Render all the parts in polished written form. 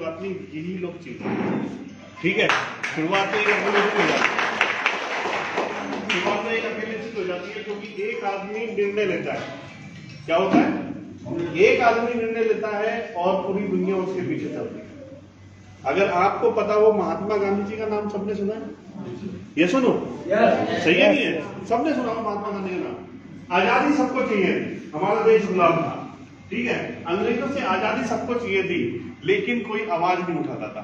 बात नहीं, यही लोग चाहिए। ठीक है, शुरुआत में एक अकेले हो जाती है, शुरुआत में एक अकेले चीज हो जाती है, क्योंकि एक आदमी निर्णय लेता है। क्या होता है? एक आदमी निर्णय लेता है और पूरी दुनिया उसके पीछे चलती है। अगर आपको पता हो, महात्मा गांधी जी का नाम सबने सुना है? ये सुनो, सही है नहीं है? सबने सुना हो महात्मा गांधी का नाम। आजादी सबको चाहिए थी, हमारा देश गुलाम था, ठीक है, अंग्रेजों से आजादी सबको चाहिए थी, लेकिन कोई आवाज नहीं उठाता था।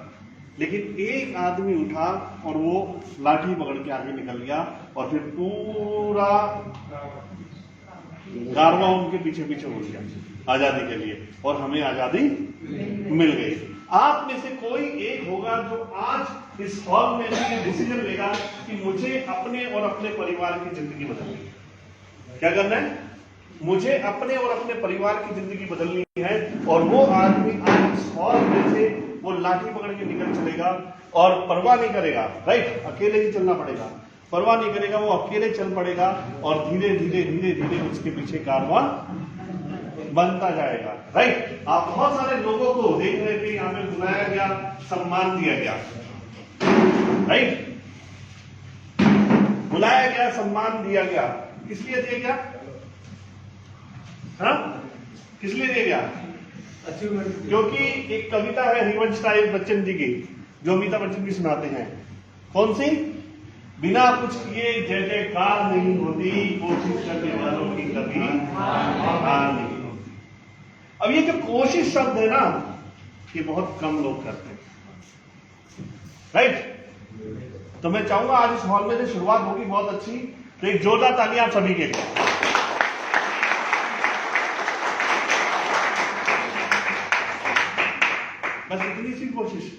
लेकिन एक आदमी उठा और वो लाठी पकड़ के आगे निकल गया, और फिर पूरा कारवां उनके पीछे पीछे हो गया आजादी के लिए, और हमें आजादी मिल गई। आप में से कोई एक होगा जो आज इस हॉल में ये डिसीजन लेगा कि मुझे अपने और अपने परिवार की जिंदगी बदलनी है। क्या करना है? मुझे अपने और अपने परिवार की जिंदगी बदलनी है, और वो आदमी आज इस हॉल में से वो लाठी पकड़ के निकल चलेगा और परवाह नहीं करेगा। राइट, अकेले ही चलना पड़ेगा, परवाह नहीं करेगा, वो अकेले चल पड़ेगा, और धीरे धीरे धीरे धीरे उसके पीछे कारवां बनता जाएगा। राइट, आप बहुत सारे लोगों को देख रहे थे, यहाँ पे बुलाया गया, सम्मान दिया गया। राइट, बुलाया गया, सम्मान दिया गया, किस लिए दिया गया? हाँ, किस लिए दिया गया? क्योंकि एक कविता है हरिवंश राय बच्चन जी की, जो अमिताभ बच्चन जी सुनाते हैं। कौन सी? बिना कुछ किए जय जयकार नहीं होती, कोशिश करने वालों की कभी हार नहीं होती। अब ये जो कोशिश शब्द है ना, ये बहुत कम लोग करते हैं। राइट, तो मैं चाहूंगा आज इस हॉल में जो शुरुआत होगी बहुत अच्छी, तो एक जोरदार तालियां आप सभी के लिए। बस इतनी सी कोशिश।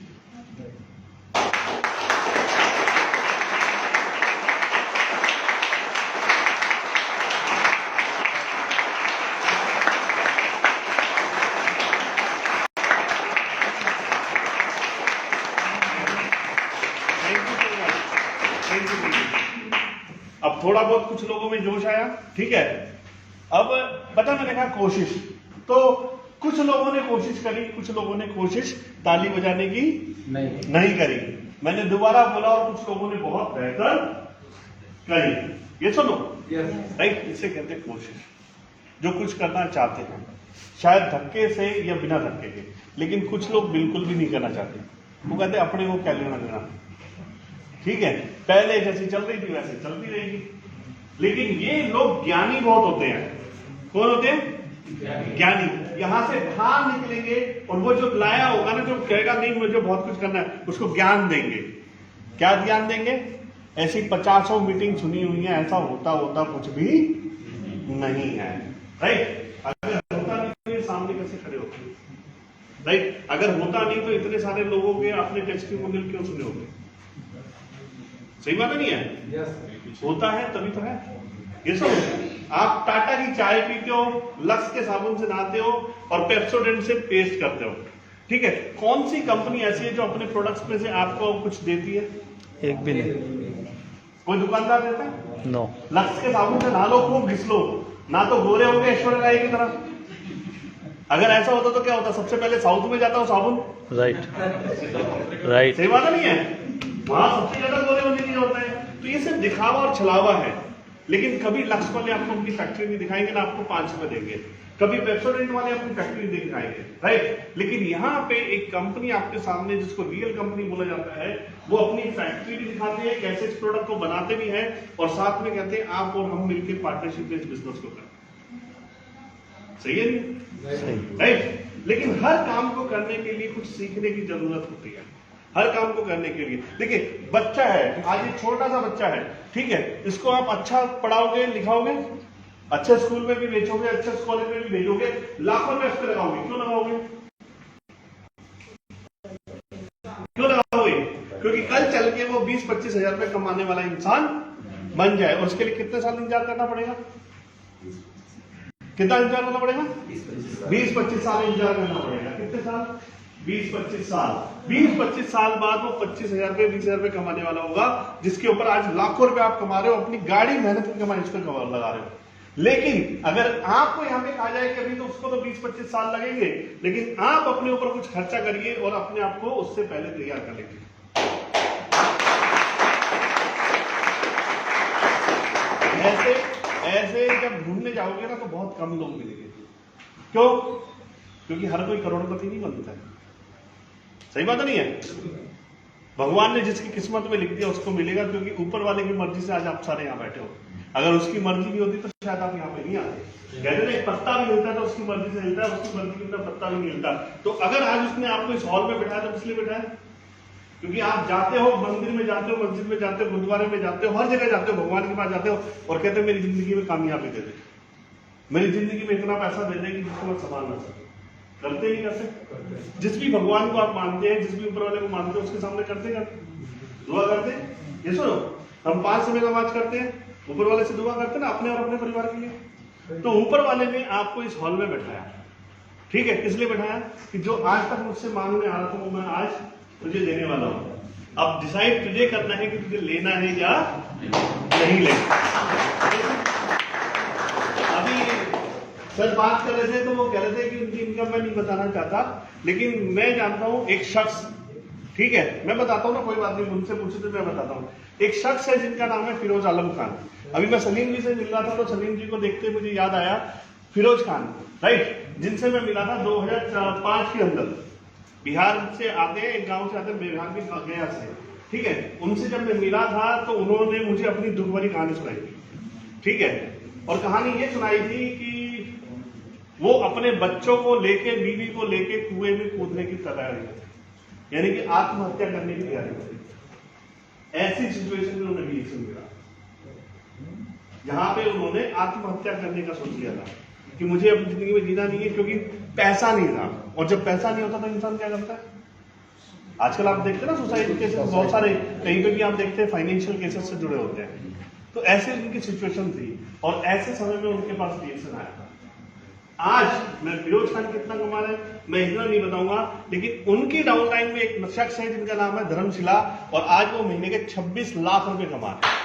अब थोड़ा बहुत कुछ लोगों में जोश आया, ठीक है। अब पता मैंने कहा कोशिश, तो कुछ लोगों ने कोशिश करी, कुछ लोगों ने कोशिश ताली बजाने की नहीं करी। मैंने दोबारा बोला, और कुछ लोगों ने बहुत बेहतर करी। ये सुनो, राइट, इसे कहते हैं कोशिश। जो कुछ करना चाहते हैं, शायद धक्के से या बिना धक्के के, लेकिन कुछ लोग बिल्कुल भी नहीं करना चाहते। वो कहते हैं अपने को क्या लेना देना, ठीक है, पहले जैसी चल रही थी वैसे चलती रहेगी। लेकिन ये लोग ज्ञानी बहुत होते हैं। कौन होते हैं? ज्ञानी। यहां से बाहर निकलेंगे, और वो जो लाया होगा ना, जो कहेगा नहीं मुझे बहुत कुछ करना है, उसको ज्ञान देंगे। क्या ज्ञान देंगे? ऐसी 50 मीटिंग सुनी हुई है, ऐसा होता होता कुछ भी नहीं है। राइट, अगर होता नहीं तो ये सामने कैसे खड़े होते? राइट, अगर होता नहीं तो इतने सारे लोगों के आपने टेस्टिमोनियल क्यों सुने होते? सही बात नहीं है? होता है तभी तो है। ये सब आप टाटा की चाय पीते हो, लक्स के साबुन से नहाते हो, और पेप्सोडेंट से पेस्ट करते हो, ठीक है। कौन सी कंपनी ऐसी है जो अपने प्रोडक्ट्स में से आपको कुछ देती है? एक भी नहीं। कोई दुकानदार देता है? नो। लक्स के साबुन से नहा लो, खूब घिस लो, ना तो गोरे हो गए ऐश्वर्या राय की तरह। अगर ऐसा होता तो क्या होता? सबसे पहले साउथ में जाता हो साबुन। राइट, सही बात नहीं है? वहां सबसे ज्यादा गोरे होने की होता है। तो ये सिर्फ दिखावा और छलावा है। लेकिन कभी लक्स वाले आपको उनकी फैक्ट्री नहीं दिखाएंगे, ना आपको 5 रुपए देंगे। कभी पेप्सोडेंट वाले आपको फैक्ट्री नहीं दिखाएंगे। राइट, लेकिन यहाँ पे एक कंपनी आपके सामने, जिसको रियल कंपनी बोला जाता है, वो अपनी फैक्ट्री भी दिखाते हैं, कैसे इस प्रोडक्ट को बनाते भी हैं, और साथ में कहते हैं आप और हम मिलकर पार्टनरशिप में इस बिजनेस को करें। सही है नहीं? राइट, लेकिन हर काम को करने के लिए कुछ सीखने की जरूरत होती है। हर काम को करने के लिए, देखिए बच्चा है, आज एक छोटा सा बच्चा है, ठीक है, इसको आप अच्छा पढ़ाओगे, लिखाओगे, अच्छे स्कूल में भी भेजोगे, अच्छे कॉलेज में भी भेजोगे, लाखों रुपए उस पर लगाओगे। क्यों लगाओगे? क्यों लगाओगे? क्योंकि कल चल के वो 20-25 हजार रुपए कमाने वाला इंसान बन जाए। और उसके लिए कितने साल इंतजार करना पड़ेगा? कितना इंतजार करना पड़ेगा? 20-25 साल इंतजार करना पड़ेगा। कितने साल? 20-25 साल। 20-25 साल बाद वो 25,000 रुपए 20,000 रुपए कमाने वाला होगा, जिसके ऊपर आज लाखों रुपए आप कमा रहे हो, अपनी गाड़ी मेहनत की कमाई उस पर लगा रहे हो। लेकिन अगर आपको यहाँ पे कहा जाए कि अभी तो उसको तो 20-25 साल लगेंगे, लेकिन आप अपने ऊपर कुछ खर्चा करिए और अपने आप को उससे पहले तैयार कर लीजिए। ऐसे जब ढूंढने जाओगे ना तो बहुत कम लोग मिलेंगे। क्यों? क्योंकि हर कोई करोड़पति नहीं बनता है। सही बात नहीं है? भगवान ने जिसकी किस्मत में लिख दिया उसको मिलेगा, क्योंकि ऊपर वाले की मर्जी से आज आप सारे यहाँ बैठे हो। अगर उसकी मर्जी नहीं होती तो शायद आप यहाँ पे नहीं आते। कहते ना, एक पत्ता भी हिलता है तो उसकी मर्जी से हिलता है, उसकी मर्जी के बिना पत्ता भी नहीं हिलता। तो अगर आज उसने आपको इस हॉल में बिठाया तो इसलिए बिठाया क्योंकि आप जाते हो, मंदिर में जाते हो, मस्जिद में जाते हो, गुरुद्वारे में जाते हो, हर जगह जाते हो, भगवान के पास जाते हो और कहते हो मेरी जिंदगी में कामयाबी दे दे, मेरी जिंदगी में इतना पैसा दे दे कि जिसको मैं संभाल ना सकूं। करते नहीं करते? जिस भी भगवान को आप मानते हैं, जिस भी ऊपर वाले को मानते हैं, उसके सामने करते दुआ करते हैं। ये सुनो, हम 5 समय नमाज करते हैं, ऊपर वाले से दुआ करते हैं ना, अपने और अपने परिवार के लिए। तो ऊपर वाले ने आपको इस हॉल में बैठाया, ठीक है? किस लिए बैठाया? कि जो आज तक मुझसे मांगने आ रहा था वो मैं आज तुझे देने वाला हूं। अब डिसाइड तुझे करना है कि तुझे लेना है या नहीं लेना। अभी सर बात कर रहे थे तो वो कह रहे थे कि उनकी इनकम मैं नहीं बताना चाहता, लेकिन मैं जानता हूं एक शख्स, ठीक है, मैं बताता हूं ना, कोई बात नहीं, उनसे पूछे तो मैं बताता हूं। एक शख्स है जिनका नाम है फिरोज आलम खान। अभी मैं सलीम जी से मिल रहा था तो सलीम जी को देखते मुझे याद आया फिरोज खान, राइट, जिनसे मैं मिला था 2005 के अंदर। बिहार से आते हैं, एक गांव से आते हैं, बिहार के गया से, ठीक है। उनसे जब मैं मिला था तो उन्होंने मुझे अपनी दुख भरी कहानी सुनाई थी, ठीक है। और कहानी ये सुनाई थी कि वो अपने बच्चों को लेके, बीवी को लेके कुएं में कूदने की तैयारी करते, यानी कि आत्महत्या करने की तैयारी करते। ऐसी सिचुएशन में उन्हें भी मिला जहां पे उन्होंने आत्महत्या करने का सोच लिया था कि मुझे अपनी जिंदगी में जीना नहीं है, क्योंकि पैसा नहीं था। और जब पैसा नहीं होता तो इंसान क्या करता है? आजकल आप देखते हैं ना सुसाइड केसेस बहुत सारे, कहीं पे भी आप देखते हैं फाइनेंशियल केसेस से जुड़े होते हैं। तो ऐसे उनकी सिचुएशन थी और ऐसे समय में उनके पास रिएक्शन आया था। आज मैं फिरोज खान कितना कमा रहे हैं मैं इतना नहीं बताऊंगा, लेकिन उनकी डाउन लाइन में एक शख्स है जिनका नाम है धर्मशिला, और आज वो महीने के 26 लाख रुपए कमा रहे हैं।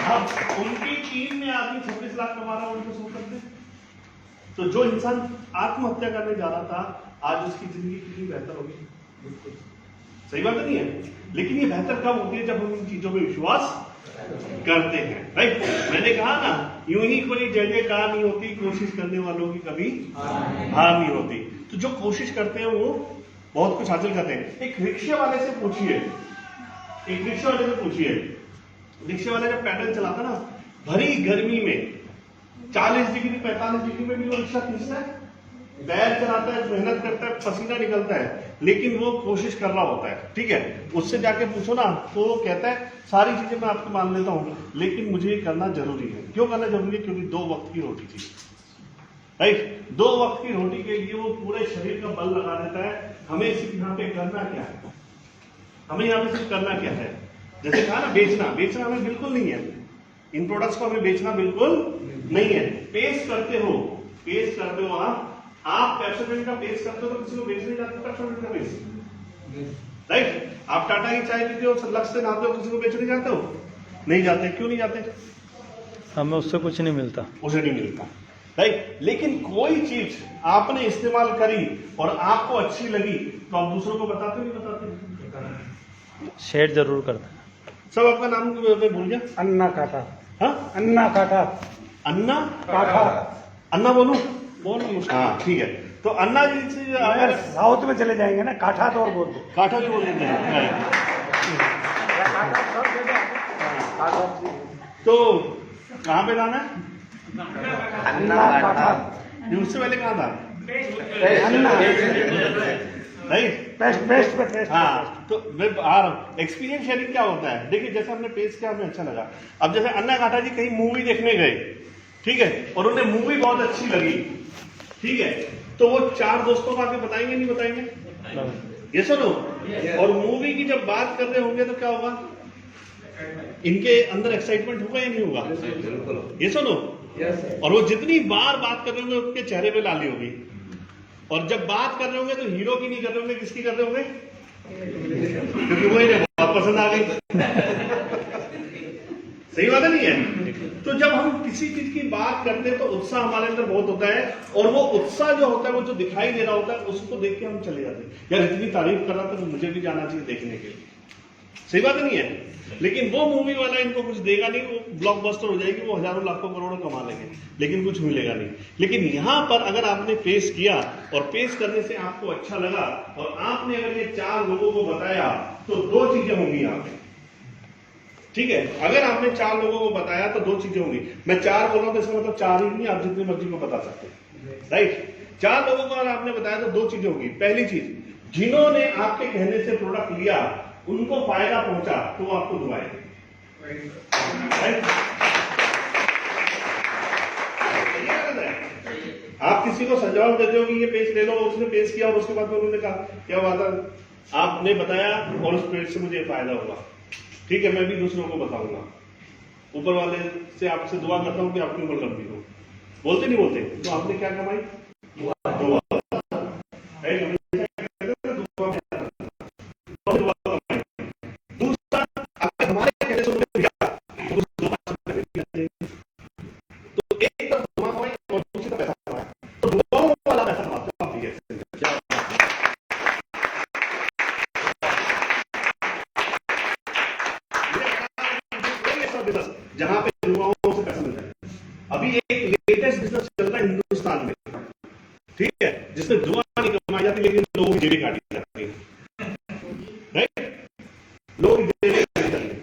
अब उनकी टीम में आदमी 26 लाख कमा रहा है, उनको सोच सकते हैं? तो जो इंसान आत्महत्या करने जा रहा था आज उसकी जिंदगी कितनी बेहतर होगी? सही बात नहीं है? लेकिन ये बेहतर कब होती है? जब हम इन चीजों में विश्वास करते हैं, राइट। मैंने कहा ना, यूं ही कोई जय जयकार नहीं होती, कोशिश करने वालों की कभी हार नहीं होती। तो जो कोशिश करते हैं वो बहुत कुछ हासिल करते हैं। एक रिक्शे वाले से पूछिए, रिक्शे वाले जब पैडल चलाता ना, भरी गर्मी में 40 डिग्री 45 डिग्री में भी वो रिक्शा खींचता है, पैर चलाता है, मेहनत करता है, पसीना निकलता है, लेकिन वो कोशिश कर रहा होता है, ठीक है। उससे जाके पूछो ना तो वो कहता है सारी चीजें मैं आपको मान लेता हूं, लेकिन मुझे ये करना जरूरी है। क्यों करना जरूरी है? क्योंकि 2 वक्त की रोटी थी, राइट। 2 वक्त की रोटी के लिए वो पूरे शरीर का बल लगा देता है। हमें सिर्फ यहाँ पे करना क्या है? हमें यहाँ पे सिर्फ करना क्या है? जैसे कहा ना, बेचना हमें बिल्कुल नहीं है। इन प्रोडक्ट्स को हमें बेचना बिल्कुल नहीं है। पेश करते हो आप पेप्सोडेंट का पेश करते हो तो किसी को बेच नहीं जाते पेप्सोडेंट का पेश, राइट। आप टाटा की चाय पीते हो, लक्स से नहाते हो, किसी को बेच नहीं जाते हो? नहीं जाते। क्यों नहीं जाते? हमें उससे कुछ नहीं मिलता, उसे नहीं मिलता, राइट। लेकिन कोई चीज आपने इस्तेमाल करी और आपको अच्छी लगी तो आप दूसरों को बताते नहीं बताते? शेयर जरूर करता है। सब आपका नाम मैं भूल गया। अन्ना काटा। हाँ, अन्ना काटा। अन्ना काटा। अन्ना बोलो। हाँ, ठीक है। तो अन्ना जी से अगर साउथ में चले जाएंगे ना, काठा तो और बोल दो, काठा भी बोल देते हैं। तो कहाँ पे जाना है? अन्ना काठा। उससे पहले कहाँ था? अन्ना राइट, पेस्ट पे। हाँ, तो मैं आ रहा हूँ। एक्सपीरियंस शेयरिंग क्या होता है? देखिए, जैसे हमने पेश किया, हमें अच्छा लगा। अब जैसे अन्ना काठा जी कहीं मूवी देखने गए, ठीक है, और उन्हें मूवी बहुत अच्छी लगी, ठीक है, तो वो 4 दोस्तों को आके बताएंगे नहीं बताएंगे? ये सुनो, और मूवी की जब बात कर रहे होंगे तो क्या होगा? इनके अंदर एक्साइटमेंट होगा या नहीं होगा? ये सुनो, और वो जितनी बार बात कर रहे होंगे उनके चेहरे पे लाली होगी। और जब बात कर रहे होंगे तो हीरो की नहीं कर रहे होंगे, किसकी कर रहे होंगे? क्योंकि वो इन्हें बहुत पसंद आ गई। सही बात है नहीं है? तो जब हम किसी चीज की बात करते हैं तो उत्साह हमारे अंदर बहुत होता है, और वो उत्साह जो होता है, वो जो दिखाई दे रहा होता है, उसको देख के हम चले जाते हैं, यार इतनी तारीफ कर रहा था तो मुझे भी जाना चाहिए देखने के लिए। सही बात नहीं है? लेकिन वो मूवी वाला इनको कुछ देगा नहीं, वो ब्लॉकबस्टर हो जाएगी, वो हजारों लाखों करोड़ों कमा लेंगे, लेकिन कुछ मिलेगा नहीं। लेकिन यहां पर अगर आपने पेश किया और पेश करने से आपको अच्छा लगा और आपने अगर ये 4 लोगों को बताया, तो 2 चीजें होंगी यहाँ पे। ठीक है, अगर आपने 4 लोगों को बताया तो 2 चीजें होंगी। मैं 4 बोल रहा हूं तो इसका मतलब 4 ही नहीं, आप जितने मर्जी को बता सकते हैं, राइट? 4 लोगों को अगर आपने बताया तो 2 चीजें होंगी। पहली चीज, जिन्होंने आपके कहने से प्रोडक्ट लिया, उनको फायदा पहुंचा, तो वो आपको दुआएंगे, राइट? आप किसी को सजाव देते हो कि ये पेज ले लो, उसने पेश किया और उसके बाद में उन्होंने कहा क्या बात है, आपने बताया और उस पेज से मुझे फायदा हुआ, ठीक है, मैं भी दूसरों को बताऊंगा। ऊपर वाले से आपसे दुआ करता हूं कि आपकी उम्र लंबी हो। बोलते नहीं बोलते? तो आपने क्या कमाई? दुआ। दूसरा, अगर हमारे कहने से उन्होंने दिया, उस दुआ से तो एक तरफ दुआ कमाई और दूसरी तरफ पैसा कमाया, तो दुआओं वाला पैसा कमाता है। जहां पे युवाओं से पैसा मिलता है। अभी एक लेटेस्ट बिजनेस चल रहा है हिंदुस्तान में, ठीक है, जिसमें जुआ नहीं कमाई जाती लेकिन लोगों की जेबें काटी जाती है, राइट? लोगों की जेबें काटी जाती है।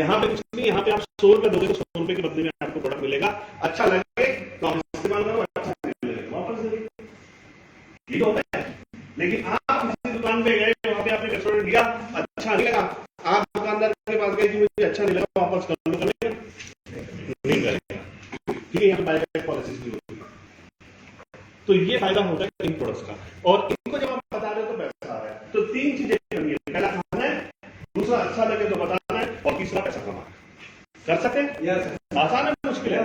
यहाँ पे कुछ नहीं, यहाँ पे आप 100 रुपए दोगे तो 100 रुपए के बदले में आपको प्रोडक्ट मिलेगा, अच्छा लगे तो आप इस्तेमाल करो, अच्छा नहीं लगे वापस दे दो, ये होता है। लेकिन आप किसी दुकान पे गए, वहां पे आपने रेस्टोरेंट दिया, अच्छा नहीं लगा, आप दुकानदार के पास गए कि मुझे अच्छा नहीं लगा, वापस कर लो, नहीं करेगा, ठीक है? यहाँ बायकॉट पॉलिसी की होती है। तो ये फायदा होता है इन प्रोडक्ट्स का, और इनको जब आप बता रहे हो तो पैसा आ रहा है। तो 3 चीजें करनी है, पहला खाना है, दूसरा अच्छा लगे तो बताना है, और तीसरा पैसा कमाना। कर सकते हैं? आसान है, मुश्किल है?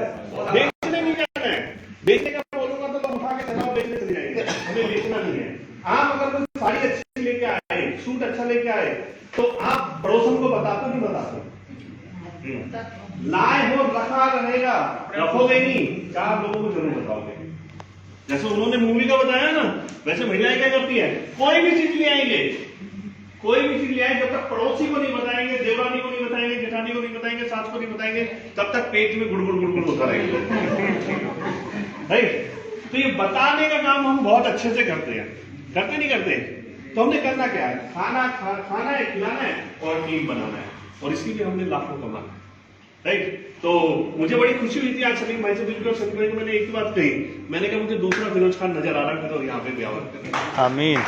बेचने नहीं जाना है। बेचने का बोलूंगा तो लोग उठा के चलाओ बेचने चले जाएंगे, हमें बेचना नहीं है। आप अगर कोई साड़ी अच्छी लेके आए, सूट अच्छा लेके आए, तो आप पड़ोसन को बताते नहीं बताते? लाए हो, रखा रहेगा, रखोगे नहीं, 4 लोगों को जरूर बताओगे। जैसे उन्होंने मूवी का बताया ना, वैसे महिलाएं क्या करती है, कोई भी चीज ले आएंगे, कोई भी चीज ले आए, जब तक पड़ोसी को नहीं बताएंगे, देवरानी को नहीं बताएंगे, जेठानी को नहीं बताएंगे, सास को नहीं बताएंगे, तब तक पेट में गुड़गुड़ गुड़गुड़ होता रहेगा, राइट? तो ये बताने का काम हम बहुत अच्छे से करते हैं, करते नहीं करते? तो हमने करना क्या है, खाना है, खिलाना है और टीम बनाना है, और इसकी भी हमने लाखों कमाना है, राइट? तो मुझे बड़ी खुशी हुई थी आज सलीम भाई से बिल्कुल संपर्क में, मैंने एक ही बात कही, मैंने कहा मुझे दूसरा फिरोज खान नजर आ रहा है, तो यहाँ पे भी आवाज आमीन।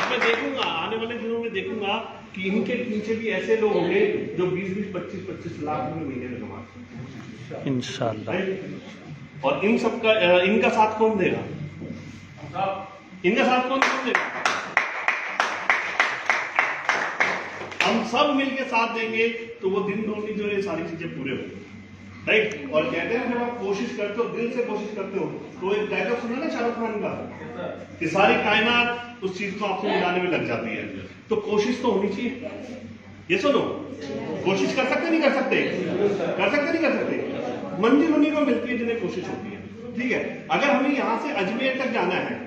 मैं देखूंगा आने वाले दिनों में, देखूंगा कि इनके पीछे भी ऐसे लोग होंगे जो 20-20, 25-25 लाख रुपए महीने में कमाते हैं, इंशाल्लाह। और इन सबका इनका साथ कौन देगा? इनका साथ कौन देगा? हम सब मिलके साथ देंगे तो वो दिन दूनी जो है सारी चीजें पूरे होंगे, राइट? और कहते हैं जब आप कोशिश करते हो, दिल से कोशिश करते हो, तो एक डायलॉग सुना ना शाहरुख खान का कि सारी कायनात उस चीज को आपको मिलाने में लग जाती है। तो कोशिश तो होनी चाहिए, ये सुनो, कोशिश कर सकते नहीं कर सकते? कर सकते नहीं कर सकते? मंजिल उन्हीं को मिलती है जिन्हें कोशिश होती है, ठीक है? अगर हमें यहाँ से अजमेर तक जाना है,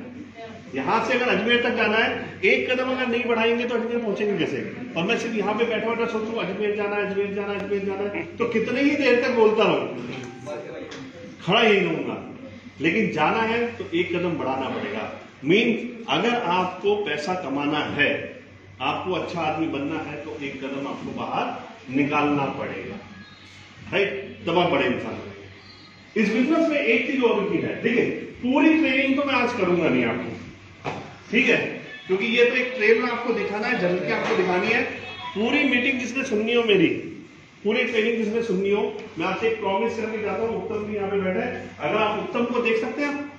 यहां से अगर अजमेर तक जाना है, एक कदम अगर नहीं बढ़ाएंगे तो अजमेर पहुंचेंगे कैसे? और मैं सिर्फ यहाँ पे बैठा बैठा सोचूं अजमेर जाना है, अजमेर जाना है, अजमेर जाना है, तो कितने ही देर तक बोलता रहूं, खड़ा ही रहूंगा। लेकिन जाना है तो एक कदम बढ़ाना पड़ेगा। मीन अगर आपको पैसा कमाना है, आपको अच्छा आदमी बनना है, तो एक कदम आपको बाहर निकालना पड़ेगा, राइट? तब आप बड़े इंसान बनेंगे। इस बिजनेस में एक चीज और की है, देखिए, पूरी ट्रेनिंग तो मैं आज करूंगा नहीं आपको, ठीक है? क्योंकि ये तो एक ट्रेन में आपको दिखाना है, झलक आपको दिखानी है। पूरी मीटिंग जिसने सुननी हो, मेरी पूरी ट्रेनिंग जिसने सुननी हो, मैं आपसे एक प्रॉमिस करके जाता हूँ, उत्तम भी यहाँ पे बैठे, अगर आप उत्तम को देख सकते हैं,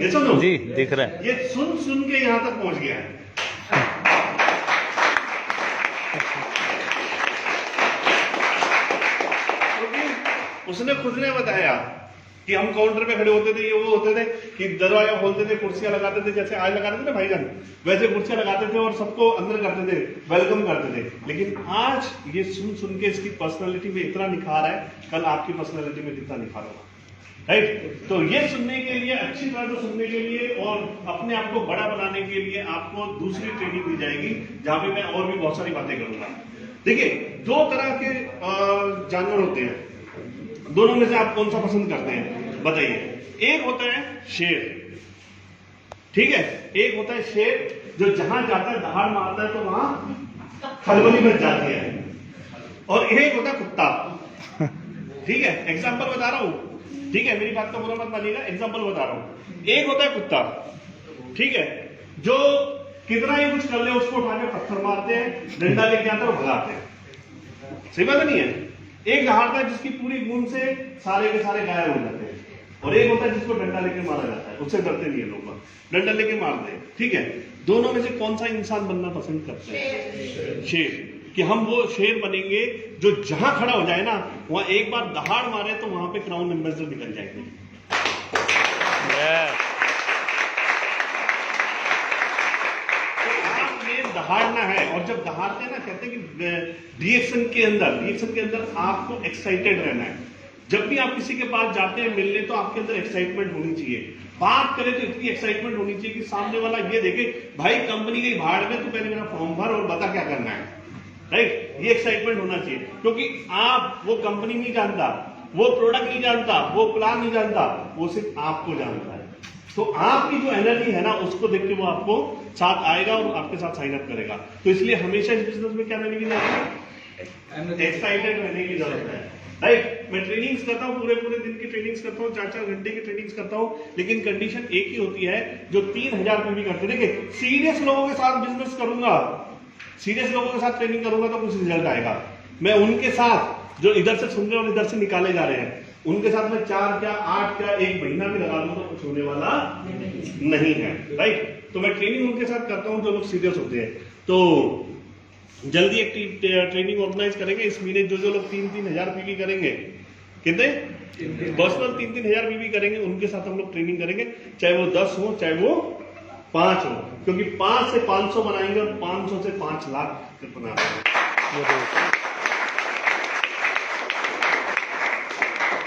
ये सुनो जी दिख रहा है, ये सुन के यहाँ तक पहुंच गया है। उसने खुद ने बताया कि हम काउंटर पे खड़े होते थे, ये वो होते थे कि दरवाजा खोलते थे, कुर्सियां लगाते थे, जैसे आज लगाते थे ना भाईजान, वैसे कुर्सियां लगाते थे और सबको अंदर करते थे, वेलकम करते थे। लेकिन आज ये सुन के इसकी पर्सनालिटी में इतना निखार है, कल आपकी पर्सनालिटी में कितना निखार होगा, राइट। तो ये सुनने के लिए, अच्छी तरह से सुनने के लिए और अपने आप को बड़ा बनाने के लिए आपको दूसरी ट्रेनिंग दी जाएगी, जहां पे मैं और भी बहुत सारी बातें करूंगा। देखिए, दो तरह के जानवर होते हैं, दोनों में से आप कौन सा पसंद करते हैं बताइए। एक होता है शेर, ठीक है, एक होता है शेर जो जहां जाता है दहाड़ मारता है तो वहां खलबली मच जाती है, और एक होता है कुत्ता, ठीक है। एग्जाम्पल बता रहा हूं, ठीक है, मेरी बात का बुरा मत मानिएगा, एग्जाम्पल बता रहा हूं। एक होता है कुत्ता, ठीक है, जो कितना ही कुछ कर ले उसको उठा के पत्थर मारते हैं, डंडा लेके आते हैं और भगाते हैं, सही बात नहीं है। एक दहाड़ता है जिसकी पूरी गूंज से सारे के सारे गायब हो जाते हैं, और एक होता है जिसको डंडा लेके मारा जाता है, उससे डरते नहीं है लोग, डंडा लेके मारते हैं, ठीक है। दोनों में से कौन सा इंसान बनना पसंद करते हैं? शेर, कि हम वो शेर बनेंगे जो जहां खड़ा हो जाए ना, वहां एक बार दहाड़ मारे तो वहां पे क्राउन एम्बेसडर निकल जाएंगे। दहाड़ना है, और जब दहाड़ते हैं ना, कहते हैं कि रिएक्शन के अंदर आपको एक्साइटेड रहना है। जब भी आप किसी के पास जाते हैं मिलने, तो आपके अंदर एक्साइटमेंट होनी चाहिए। बात करें तो इतनी एक्साइटमेंट होनी चाहिए कि सामने वाला ये देखे, भाई कंपनी गई भाड़ में, तो पहले मेरा फॉर्म भर और बता क्या करना है, राइट। ये एक्साइटमेंट होना चाहिए, क्योंकि आप वो कंपनी नहीं जानता, वो प्रोडक्ट नहीं जानता, वो प्लान नहीं जानता, वो सिर्फ आपको जानता है। तो आपकी जो एनर्जी है ना, उसको देख के वो आपको साथ आएगा और आपके साथ साइन अप करेगा। तो इसलिए हमेशा इस बिजनेस में क्या रहने की जरूरत है? एक्साइटेड रहने की जरूरत है, राइट। मैं ट्रेनिंग्स करता हूँ, पूरे दिन की ट्रेनिंग्स करता हूँ, 4-4 घंटे की ट्रेनिंग्स करता हूँ, लेकिन कंडीशन एक ही होती है, जो 3000 में भी करते। देखिए, सीरियस लोगों के साथ बिजनेस करूंगा, सीरियस लोगों के साथ ट्रेनिंग करूंगा तो कुछ रिजल्ट आएगा। मैं उनके साथ जो इधर से सुन रहे हैं और इधर से निकाले जा रहे हैं, उनके साथ में 4 क्या 8 क्या 1 महीना भी लगा दूं तो कुछ होने वाला नहीं है, राइट। तो मैं ट्रेनिंग उनके साथ करता हूं जो लोग सीरियस होते हैं। तो जल्दी एक ट्रेनिंग ऑर्गेनाइज करेंगे इस महीने, जो लोग 3-3 हजार पीवी करेंगे, कितने पर्सनल 3-3 हजार पीवी करेंगे, उनके साथ हम लोग ट्रेनिंग करेंगे, चाहे वो 10 हो चाहे वो 5 हो, क्योंकि 5 से 500 बनाएंगे और 500 से 5 लाख बनाएंगे।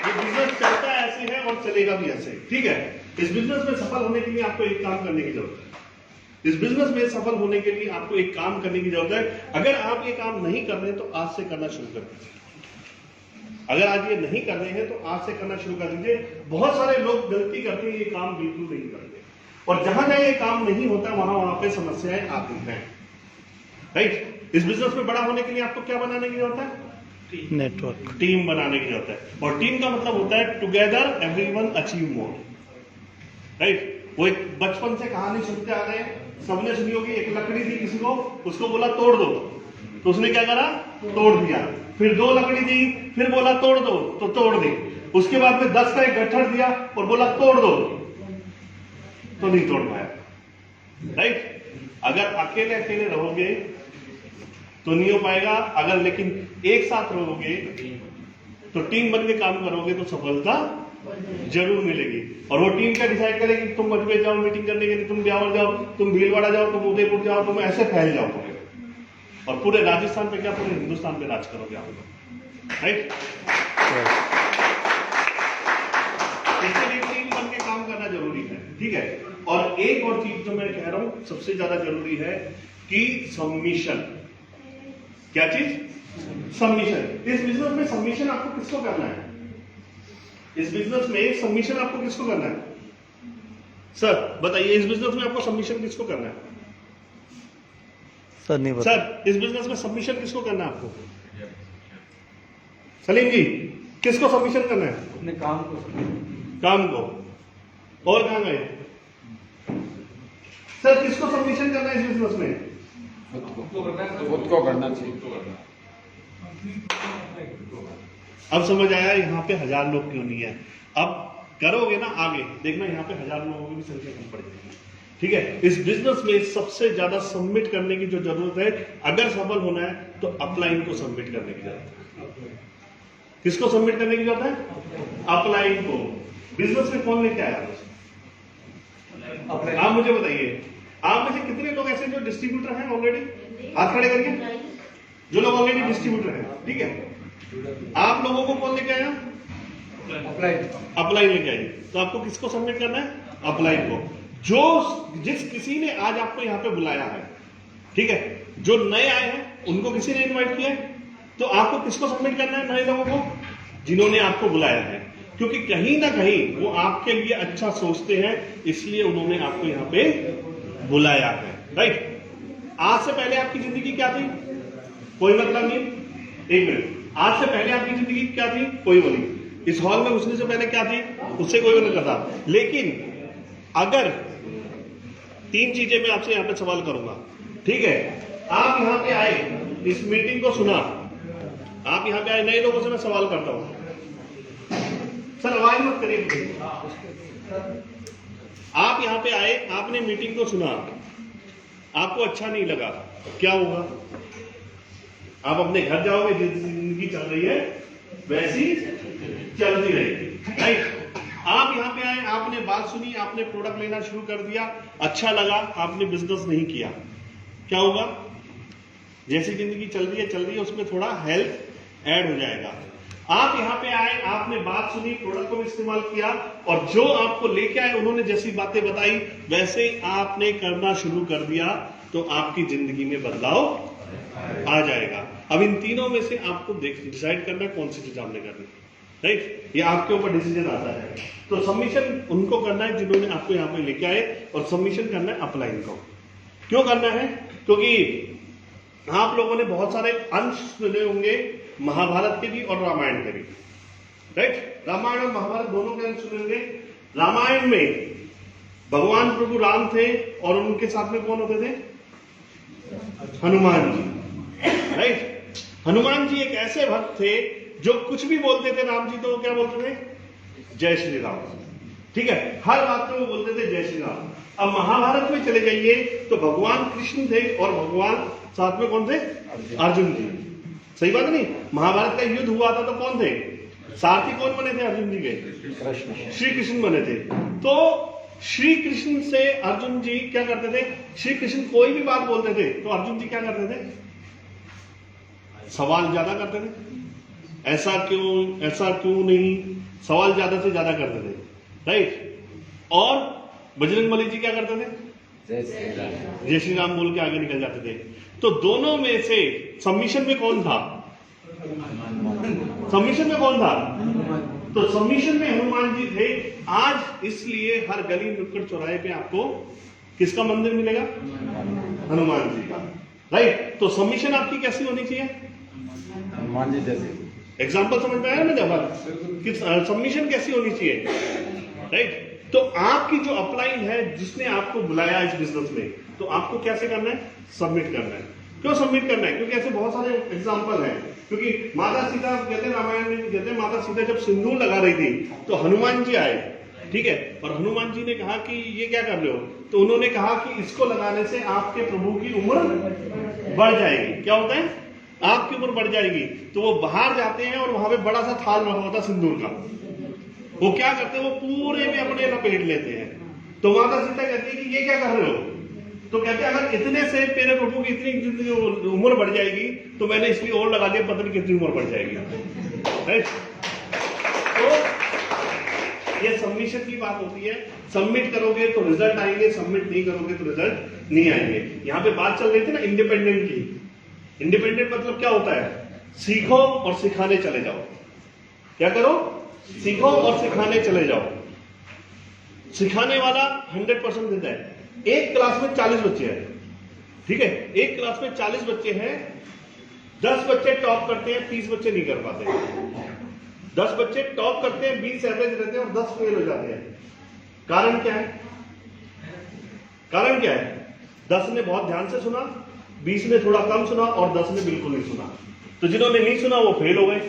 ये बिजनेस चलता ऐसे है और चलेगा भी ऐसे, ठीक है। इस बिजनेस में सफल होने के लिए आपको एक काम करने की जरूरत है। इस बिजनेस में सफल होने के लिए आपको एक काम करने की जरूरत है। अगर आप ये काम नहीं कर रहे हैं तो आज से करना शुरू कर दीजिए। अगर आज ये नहीं कर रहे हैं तो आज से करना शुरू कर दीजिए। बहुत सारे लोग गलती करते हैं, ये काम बिल्कुल नहीं करते, और जहां जहां ये काम नहीं होता वहां पे समस्याएं आती हैं, राइट। इस बिजनेस में बड़ा होने के लिए आपको क्या बनाने की जरूरत है? नेटवर्क, टीम बनाने की जरूरत है। और टीम का मतलब होता है together everyone achieve more, right. वो एक बचपन से कहानी सुनते आ रहे हैं, सबने सुनी होगी। एक लकड़ी थी किसी को, उसको बोला तोड़ दो, तो उसने क्या करा? तोड़ दिया। फिर 2 लकड़ी दी, फिर बोला तोड़ दो, तो तोड़ दी। उसके बाद में 10 का एक गट्ठर दिया और बोला तोड़ दो, तो नहीं तोड़ पाया, राइट। अगर अकेले अकेले रहोगे तो नहीं हो पाएगा, अगर लेकिन एक साथ रहोगे तो टीम बन के काम करोगे तो सफलता जरूर मिलेगी। और वो टीम क्या डिसाइड करेगी? तुम मजबूत जाओ मीटिंग करने के लिए, तुम ब्यावर जाओ, तुम भीलवाड़ा जाओ, तुम उदयपुर जाओ, तुम ऐसे फैल जाओगे और पूरे राजस्थान पे क्या पूरे हिंदुस्तान पे राज करोगे आप लोग, राइट। इसके लिए टीम बन के काम करना जरूरी है, ठीक है। और एक और चीज जो मैं कह रहा हूं सबसे ज्यादा जरूरी है कि सबमिशन। क्या चीज? सबमिशन। इस बिजनेस में सबमिशन आपको किसको करना है? इस बिजनेस में सबमिशन आपको किसको करना है? सर बताइए, इस बिजनेस में आपको सबमिशन किसको करना है? सर नहीं बता। सर इस बिजनेस में सबमिशन किसको करना है आपको? सलीम जी, किसको सबमिशन करना है? अपने काम को। काम को। और कहां गए? सर किसको सबमिशन करना है इस बिजनेस में? खुद को करना चाहिए। अब समझ आया यहाँ पे 1000 लोग क्यों नहीं है। अब करोगे ना आगे देखना, यहाँ पे 1000 लोगों की भी संख्या कम पड़ जाएगी, ठीक है। इस बिजनेस में सबसे ज्यादा सबमिट करने की जो जरूरत है, अगर सफल होना है तो अपलाइन को सबमिट करने की जरूरत है। किसको सबमिट करने की जरूरत है? अपलाइन को। बिजनेस में कौन लेके आया? आप मुझे बताइए, आप में से कितने लोग ऐसे जो डिस्ट्रीब्यूटर हैं ऑलरेडी? हाथ खड़े करिए जो लोग ऑलरेडी डिस्ट्रीब्यूटर हैं। ठीक है, आप लोगों को कौन लेके आया? अपलाइन लेके आइए। तो आपको किसको सबमिट करना है? अपलाइन को। जिस किसी ने आज आपको यहाँ पे बुलाया है, ठीक है, जो नए आए हैं उनको किसी ने इन्वाइट किया है, तो आपको किसको सबमिट करना है? नए लोगों को, जिन्होंने आपको बुलाया है, क्योंकि कहीं ना कहीं वो आपके लिए अच्छा सोचते हैं, इसलिए उन्होंने आपको यहाँ पे बुलाया है। राइट। आज से पहले आपकी जिंदगी क्या थी? कोई मतलब नहीं। एक मिनट, आज से पहले आपकी जिंदगी क्या थी? कोई वो नहीं। इस हॉल में घुसने से पहले क्या थी? उससे कोई नहीं करता। लेकिन अगर 3 चीजें मैं आपसे यहाँ पे सवाल करूंगा, ठीक है? आप यहाँ पे आए, इस मीटिंग को सुना, आप यहाँ पे आए, नए लोगों से मैं सवाल करता हूं। सर आवाज मत करिए। आप यहाँ पे आए, आपने मीटिंग को सुना, आपको अच्छा नहीं लगा, क्या होगा? आप अपने घर जाओगे, जिस जिंदगी चल रही है वैसी चलती रहेगी। राइट। आप यहाँ पे आए, आपने बात सुनी, आपने प्रोडक्ट लेना शुरू कर दिया, अच्छा लगा, आपने बिजनेस नहीं किया, क्या होगा? जैसी जिंदगी चल रही है उसमें थोड़ा हेल्थ ऐड हो जाएगा। आप यहाँ पे आए, आपने बात सुनी, प्रोडक्ट को इस्तेमाल किया, और जो आपको लेके आए उन्होंने जैसी बातें बताई वैसे आपने करना शुरू कर दिया, तो आपकी जिंदगी में बदलाव आ जाएगा। अब इन तीनों में से आपको डिसाइड करना है कौन सी चीज आपने करनी है। राइट। ये आपके ऊपर डिसीजन आता है। तो सबमिशन उनको करना है जिन्होंने आपको यहाँ पे लेके आए, और सबमिशन करना है अपलाइन को। क्यों करना है? क्योंकि आप लोगों ने बहुत सारे अंश सुने होंगे, महाभारत के भी और रामायण के भी। राइट। रामायण और महाभारत दोनों के अंश सुने होंगे। रामायण में भगवान प्रभु राम थे, और उनके साथ में कौन होते थे? हनुमान जी। राइट। हनुमान जी एक ऐसे भक्त थे जो कुछ भी बोलते थे राम जी, तो वो क्या बोलते थे? जय श्री राम। ठीक है, हर बात में वो बोलते थे जय श्री राम। अब महाभारत में चले जाइए तो भगवान कृष्ण थे, और भगवान साथ में कौन थे? अर्जुन जी। सही बात नहीं? महाभारत का युद्ध हुआ था तो कौन थे? सारथी कौन बने थे अर्जुन जी के? श्री कृष्ण बने थे। तो श्री कृष्ण से अर्जुन जी क्या करते थे? श्री कृष्ण कोई भी बात बोलते थे तो अर्जुन जी क्या करते थे? सवाल ज्यादा करते थे। ऐसा क्यों नहीं, सवाल ज्यादा से ज्यादा करते थे। राइट। और बजरंगबली जी क्या करते थे? जय श्री राम बोल के आगे निकल जाते थे। तो दोनों में से सबमिशन में कौन था? सबमिशन में कौन था? तो सबमिशन में हनुमान जी थे। आज इसलिए हर गली नुक्कड़ चौराहे पे आपको किसका मंदिर मिलेगा? हनुमान जी का। राइट। तो सबमिशन आपकी कैसी होनी चाहिए? हनुमान जी जैसे। एग्जाम्पल समझ में आया ना? जब सबमिशन कैसी होनी चाहिए? राइट। तो आपकी जो अपलाइन है, जिसने आपको बुलाया इस बिजनेस में, तो आपको कैसे करना है? सबमिट करना है। क्यों सबमिट करना है? क्योंकि ऐसे बहुत सारे एग्जाम्पल हैं। क्योंकि माता सीता कहते हैं, रामायण में कहते हैं, माता सीता जब सिंदूर लगा रही थी तो हनुमान जी आए, ठीक है, और हनुमान जी ने कहा कि ये क्या कर रहे हो? तो उन्होंने कहा कि इसको लगाने से आपके प्रभु की उम्र बढ़ जाएगी। क्या होता है? आपकी उम्र बढ़ जाएगी। तो वो बाहर जाते हैं और वहां पे बड़ा सा थाल रखा होता सिंदूर का। वो क्या करते हैं? वो पूरे में अपने लपेट लेते हैं। तो माता सीता कहती है कि ये क्या कर रहे हो? तो कहते हैं अगर इतने से मेरे प्रभु की इतनी उम्र बढ़ जाएगी तो मैंने इसलिए और लगा दिया, पता नहीं कितनी उम्र बढ़ जाएगी। राइट। तो ये सबमिशन की बात होती है। सबमिट करोगे तो रिजल्ट आएंगे, सबमिट नहीं करोगे तो रिजल्ट नहीं आएंगे। यहाँ पे बात चल रही थी ना इंडिपेंडेंट की। इंडिपेंडेंट मतलब क्या होता है? सीखो और सिखाने चले जाओ। क्या करो? सीखो और सिखाने चले जाओ। सिखाने वाला 100% देता है। एक क्लास में 40 बच्चे हैं, ठीक है, एक क्लास में 40 बच्चे हैं, 10 बच्चे टॉप करते हैं, 30 बच्चे नहीं कर पाते। 10 बच्चे टॉप करते हैं, 20 एवरेज रहते हैं और 10 फेल हो जाते हैं। कारण क्या है? कारण क्या है? 10 ने बहुत ध्यान से सुना, 20 ने थोड़ा कम सुना और 10 ने बिल्कुल नहीं सुना। तो जिन्होंने नहीं सुना वो फेल हो गए,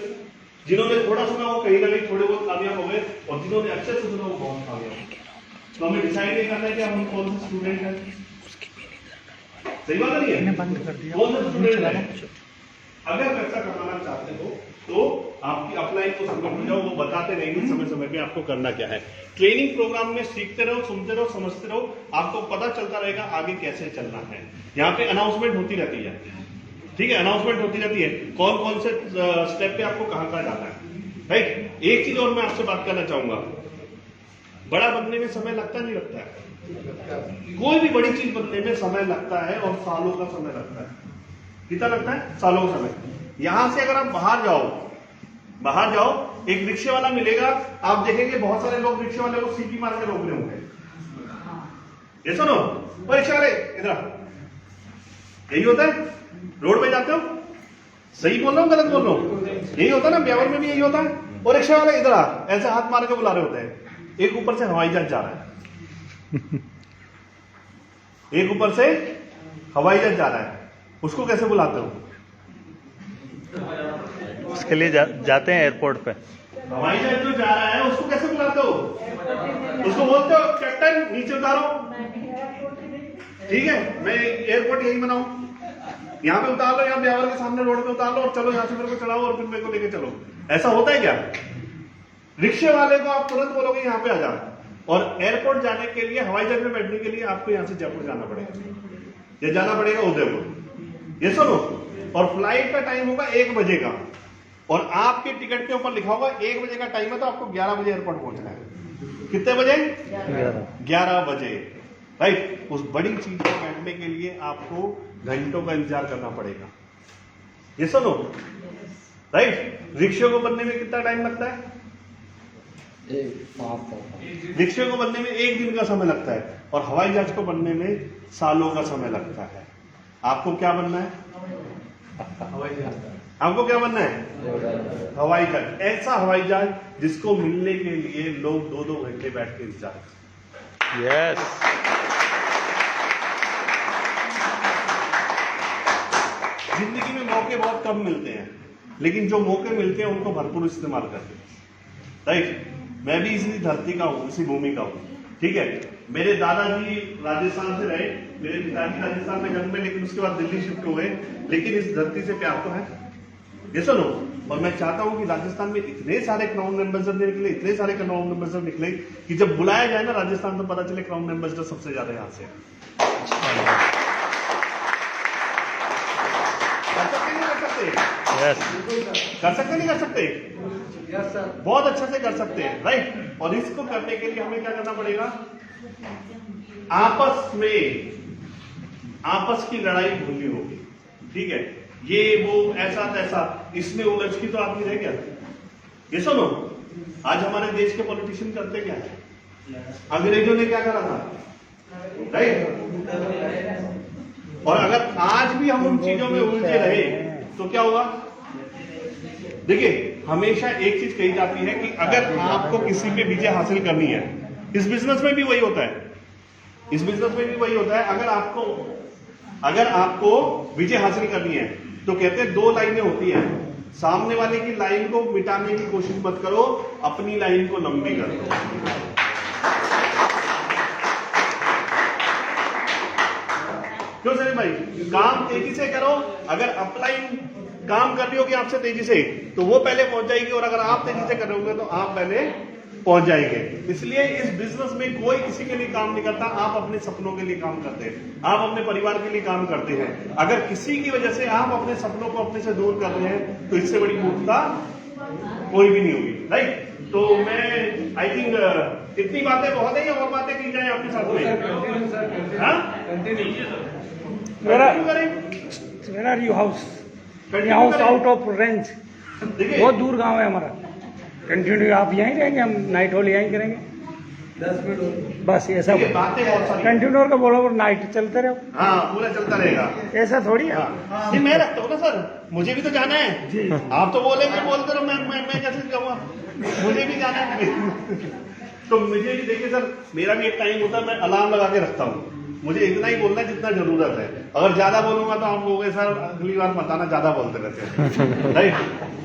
जिन्होंने थोड़ा सुना वो कहीं ना कहीं थोड़े बहुत कामयाब हो गए, और जिन्होंने अच्छे से सुना वो बहुत कामयाब हो गए। तो हमें डिसाइड नहीं करना है कि हम कौन से स्टूडेंट हैं। सही बात नहीं है? कौन से स्टूडेंट है? अगर वैसा करवाना चाहते हो तो आपकी अपलाइन को समझ जाओ, वो बताते रहेंगे समय समय पे आपको करना क्या है। ट्रेनिंग प्रोग्राम में सीखते रहो, सुनते रहो, समझते रहो, आपको पता चलता रहेगा आगे कैसे चलना है। यहाँ पे अनाउंसमेंट होती रहती है, ठीक है, अनाउंसमेंट होती रहती है, कौन कौन से स्टेप पे आपको कहाँ कहाँ जाना है, राइट। एक चीज और मैं आपसे बात करना चाहूंगा, बड़ा बनने में समय लगता नहीं लगता है? कोई भी बड़ी चीज बनने में समय लगता है और सालों का समय लगता है। कितना लगता है? सालों का समय। यहां से अगर आप बाहर जाओ, एक रिक्शे वाला मिलेगा, आप देखेंगे बहुत सारे लोग रिक्शे वाले को सीटी मार के रोक रहे होंगे, ये सुनो, वो रिक्शा वाले इधर, यही होता है। रोड पे जाते हो, सही बोल रहा हूं गलत बोल रहा हूं? यही होता है ना, ब्यावर में भी यही होता है। और रिक्शा वाले इधर ऐसे हाथ मार के बुला रहे होते हैं। एक ऊपर से हवाई जहाज जा रहा है, एक ऊपर से हवाई जहाज जा रहा है, उसको कैसे बुलाते हो? उसके लिए जाते हैं एयरपोर्ट पे। हवाई जहाज जो जा रहा है उसको कैसे बुलाते हो? उसको बोलते हो कैप्टन नीचे उतारो, ठीक है, मैं एयरपोर्ट यही बनाऊं, यहाँ पे उतार लो, यहाँ ब्यावर के सामने रोड पे उतार लो और चलो यहाँ से मेरे को चढ़ाओ और फिर मेरे को लेके चलो। ऐसा होता है क्या? रिक्शे वाले को आप तुरंत बोलोगे यहाँ पे आ जा, और एयरपोर्ट जाने के लिए, हवाई जहाज में बैठने के लिए आपको यहाँ से जयपुर जाना पड़ेगा या जाना पड़ेगा उदयपुर, ये सुनो। और फ्लाइट का टाइम होगा 1 बजे का, और आपके टिकट के ऊपर लिखा होगा 1 बजे का टाइम है, तो आपको 11 बजे एयरपोर्ट पहुंचना है। कितने बजे? 11 बजे, राइट। उस बड़ी चीज में बैठने के लिए आपको घंटों का इंतजार करना पड़ेगा, ये सुनो, राइट। रिक्शे को बनने में कितना टाइम लगता है? रिक्शे को बनने में 1 दिन का समय लगता है, और हवाई जहाज को बनने में सालों का समय लगता है। आपको क्या बनना है? आपको क्या बनना है? हवाई जहाज। ऐसा हवाई जहाज जिसको मिलने के लिए लोग 2-2 घंटे बैठ के इंतजार करते हैं। यस। जिंदगी में मौके बहुत कम मिलते हैं, लेकिन जो मौके मिलते हैं उनको भरपूर इस्तेमाल करते हैं, राइट। मैं भी इसी धरती का हूं, इसी भूमि का हूं, ठीक है। मेरे दादाजी राजस्थान से रहे, मेरे पिताजी राजस्थान में जन्मे, लेकिन उसके बाद दिल्ली शिफ्ट हुए, लेकिन इस धरती से प्यार तो है, ये सुनो। और मैं चाहता हूं कि राजस्थान में इतने सारे क्राउन एम्बेसडर निकले, इतने सारे क्राउन एम्बेसडर निकले कि जब बुलाया जाए ना राजस्थान, तो पता चले क्राउन एम्बेसडर सबसे ज्यादा यहाँ से। कर सकते नहीं कर सकते? कर सकते नहीं कर सकते? बहुत अच्छे से कर सकते हैं, राइट। और इसको करने के लिए हमें क्या करना पड़ेगा? आपस की लड़ाई भूलनी होगी, ठीक है। ये वो ऐसा तैसा, इसमें उलझ की तो आदमी रह गया। ये सुनो, आज हमारे देश के पॉलिटिशियन करते क्या है? अंग्रेजों ने क्या करा था, राइट। और अगर आज भी हम उन चीजों में उलझे रहे तो क्या होगा? देखिए, हमेशा एक चीज कही जाती है कि अगर आपको किसी पे विजय हासिल करनी है, इस बिजनेस में भी वही होता है, इस बिजनेस में भी वही होता है। अगर आपको विजय हासिल करनी है तो कहते हैं 2 लाइनें होती हैं, सामने वाले की लाइन को मिटाने की कोशिश मत करो, अपनी लाइन को लंबी करो। क्यों सर भाई? काम तेजी से करो। अगर अपलाइन काम कर रही होगी आपसे तेजी से, तो वो पहले पहुंच जाएगी, और अगर आप तेजी से करोगे तो आप पहले पहुंच जाएंगे। इसलिए इस बिजनेस में कोई किसी के लिए काम नहीं करता, आप अपने सपनों के लिए काम करते हैं, आप अपने परिवार के लिए काम करते हैं। अगर किसी की वजह से आप अपने सपनों को अपने से दूर कर रहे हैं, तो इससे बड़ी मूर्खता कोई भी नहीं होगी, राइट। तो मैं आई थिंक इतनी बातें बहुत है, और बातें की जाए आपके साथ में? Where are you house? House out of range, बहुत दूर गांव है हमारा। कंटिन्यू आप यहीं रहेंगे, हम नाइट होल यहीं करेंगे 10 मिनट बस। ऐसा बातें बहुत सारी कंटिन्यू का बोलो, नाइट चलते रहो। हाँ, पूरा चलता रहेगा, ऐसा थोड़ी है। ये मैं रखता हूँ ना सर, मुझे भी तो जाना है जी। आप तो बोलेंगे, बोलते रहो, मैं कैसे जाऊँगा? मुझे भी जाना है। तो मुझे भी देखिए सर, मेरा भी एक टाइम होता है, मैं अलार्म लगा के रखता हूँ। मुझे इतना ही बोलना है जितना जरूरत है, अगर ज्यादा बोलूंगा तो आप लोगों सर अगली बार बताना ज्यादा बोलते रहते हैं, राइट।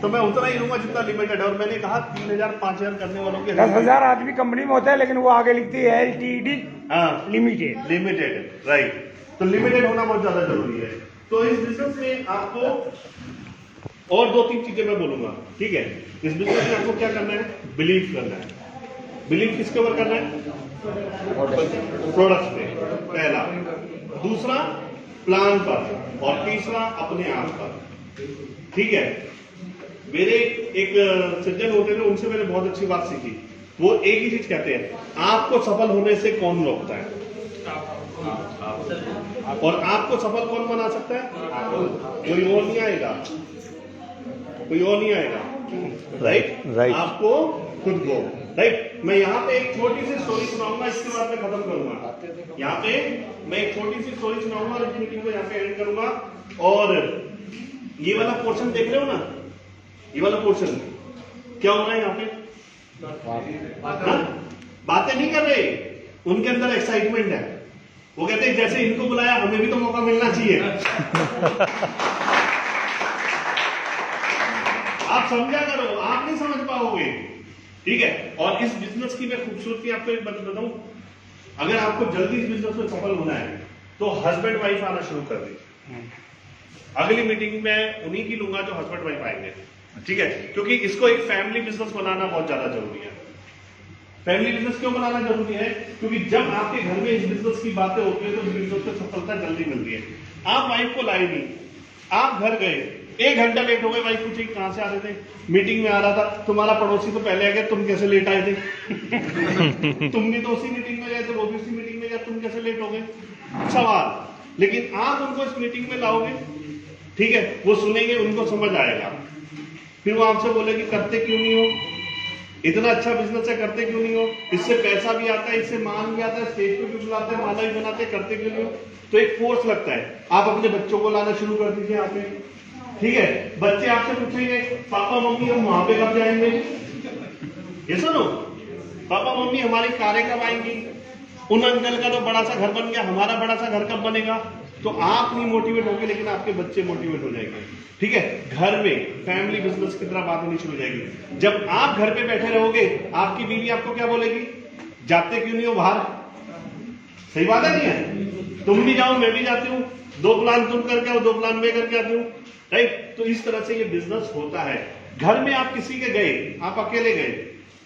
तो मैं उतना ही लूंगा जितना लिमिटेड है। और मैंने कहा 3000 5000 करने वालों के 10,000 आदमी कंपनी में होता है, लेकिन वो आगे लिखती है LTD लिमिटेड, राइट। तो लिमिटेड होना बहुत ज्यादा जरूरी है। तो इस बिजनेस में आपको और 2-3 चीजें मैं बोलूंगा, ठीक है। इस बिजनेस में आपको क्या करना है, बिलीव करना है। बिलीव किसके ऊपर करना है, प्रोडक्ट पे, पहला। दूसरा प्लान पर, और तीसरा अपने आप पर, ठीक है। मेरे एक सज्जन होते थे, उनसे मैंने बहुत अच्छी बात सीखी। वो एक ही चीज कहते हैं, आपको सफल होने से कौन रोकता है, और आपको सफल कौन बना सकता है, कोई और नहीं आएगा, कोई और नहीं आएगा, राइट। आपको खुद को, राइट। मैं यहाँ पे एक छोटी सी स्टोरी सुनाऊंगा, इसके बाद मैं खत्म करूंगा। यहाँ पे मैं एक छोटी सी स्टोरी सुनाऊंगा और इस मीटिंग को यहाँ पे एंड करूंगा। और ये वाला पोर्शन देख रहे हो ना, ये वाला पोर्शन क्या हो रहा है यहाँ पे, बातें नहीं कर रहे, उनके अंदर एक्साइटमेंट है। वो कहते हैं जैसे इनको बुलाया हमें भी तो मौका मिलना चाहिए। आप समझा करो, आप नहीं समझ पाओगे, ठीक है। और इस बिजनेस की मैं खूबसूरती आपको एक बात बताऊं, अगर आपको जल्दी इस बिजनेस में सफल होना है तो हस्बैंड वाइफ आना शुरू कर दे। अगली मीटिंग में उन्हीं की लूंगा जो हस्बैंड वाइफ आएंगे, ठीक है। क्योंकि इसको एक फैमिली बिजनेस बनाना बहुत ज्यादा जरूरी है। फैमिली बिजनेस क्यों बनाना जरूरी है, क्योंकि जब आपके घर में इस बिजनेस की बातें होती है तो इस बिजनेस में सफलता जल्दी मिलती है। आप वाइफ को लाए नहीं, आप घर गए, 1 घंटा लेट हो गए, वाइफ पूछे कहां से आ रहे थे, मीटिंग में आ रहा था, तुम्हारा पड़ोसी तो पहले आ गया, तुम कैसे लेट आए थे? तुम भी तो उसी मीटिंग में गए थे, वो भी उसी मीटिंग में गया, तुम कैसे लेट हो गए? सवाल। लेकिन आप उनको इस मीटिंग में लाओगे, ठीक है, वो सुनेंगे, उनको समझ आएगा, फिर वो आपसे बोलेगी करते क्यों नहीं हो, इतना अच्छा बिजनेस है करते क्यों नहीं हो, इससे पैसा भी आता है, इससे मान भी आता है, स्टेज पे भी बुलाते हैं, माला भी बनाते हैं, करते क्यों नहीं हो? तो एक फोर्स लगता है। आप अपने बच्चों को लाना शुरू कर दीजिए यहाँ पे, ठीक है। बच्चे आपसे पूछेंगे पापा मम्मी हम वहां पे कब जाएंगे, ये सुनो, पापा मम्मी हमारी कारें कब आएंगी, उन अंकल का तो बड़ा सा घर बन गया, हमारा बड़ा सा घर कब बनेगा? तो आप नहीं मोटिवेट होंगे, लेकिन आपके बच्चे मोटिवेट हो जाएंगे, ठीक है। घर में फैमिली बिजनेस की तरह बात होनी शुरू हो जाएगी। जब आप घर पे बैठे रहोगे, आपकी बीवी आपको क्या बोलेगी, जाते क्यों नहीं हो बाहर? सही बात है, नहीं है? तुम भी जाओ, मैं भी जाती हूँ, 2 प्लान तुम करके आओ, 2 प्लान मैं करके आती हूँ, राइट। तो इस तरह से ये बिजनेस होता है। घर में आप किसी के गए, आप अकेले गए,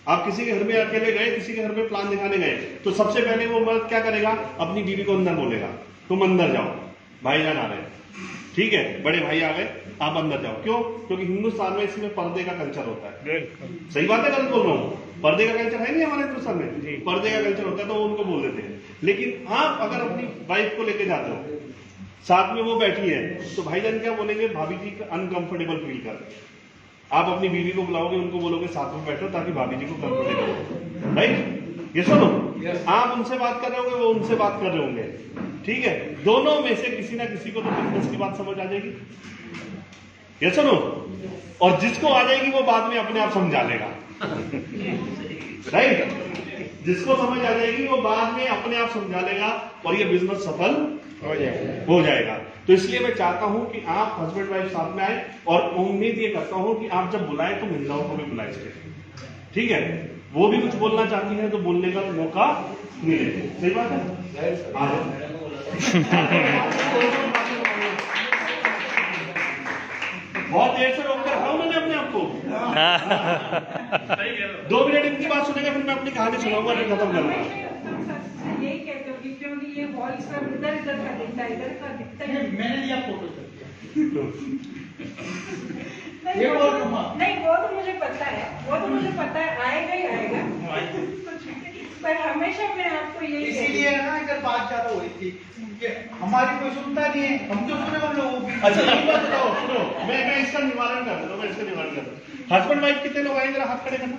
आप किसी के घर में अकेले गए, किसी के घर में प्लान दिखाने गए, तो सबसे पहले वो मर्द क्या करेगा, अपनी बीवी को अंदर बोलेगा, तुम अंदर जाओ, भाईजान आ रहे हैं, ठीक है, बड़े भाई आ गए, आप अंदर जाओ। क्यों? क्योंकि हिंदुस्तान में इसमें पर्दे का कल्चर होता है। सही बात है, गलत बोल रहा हूँ? पर्दे का कल्चर है नहीं हमारे हिंदुस्तान में, पर्दे का कल्चर होता है, तो वो उनको बोल देते हैं। लेकिन आप अगर अपनी वाइफ को लेके जाते हो, साथ में वो बैठी है, तो भाईजान क्या बोलेंगे, भाभी जी अनकंफर्टेबल फील कर, आप अपनी बीवी को बुलाओगे, उनको बोलोगे साथ में बैठो ताकि भाभी जी को कंफर्टेबल हो, राइट। ये सुनो, आप उनसे बात कर रहे होंगे, वो उनसे बात कर रहे होंगे, ठीक है। दोनों में से किसी ना किसी को तो बिजनेस की बात समझ आ जाएगी, ये सुनो, और जिसको आ जाएगी वो बाद में अपने आप समझा लेगा, राइट। जिसको समझ आ जाएगी वो बाद में अपने आप समझा लेगा, और ये बिजनेस सफल हो जाएगा। तो इसलिए मैं चाहता हूं कि आप हस्बैंड वाइफ साथ में आए, और उम्मीद ये करता हूं कि आप जब बुलाए तो महिलाओं को भी बुलाए, ठीक है। वो भी कुछ बोलना चाहती हैं तो बोलने का मौका मिले, सही बात है। बहुत देर से रोक कर रखा हूं मैंने अपने आप को। 2 मिनट इनकी बात सुनेगा, फिर मैं अपनी कहानी सुनाऊंगा, फिर खत्म करूंगा। यही कहते हो कि क्योंकि ये वॉइस सब इधर इधर का दिखता है, इधर का दिखता है। मैंने लिया फोटो नहीं, वो तो मुझे पता है, आएगा ही आएगा। पर हमेशा मैं आपको यही इसीलिए ना इधर बात ज्यादा हो रही थी कि हमारी कोई सुनता नहीं है, हम जो सुने हम लोगों की। अच्छा एक बात बताओ, सुनो, मैं इसका निवारण कर देता हूँ, हस्बैंड वाइफ कितने लोग आए, जरा हाथ खड़े करना,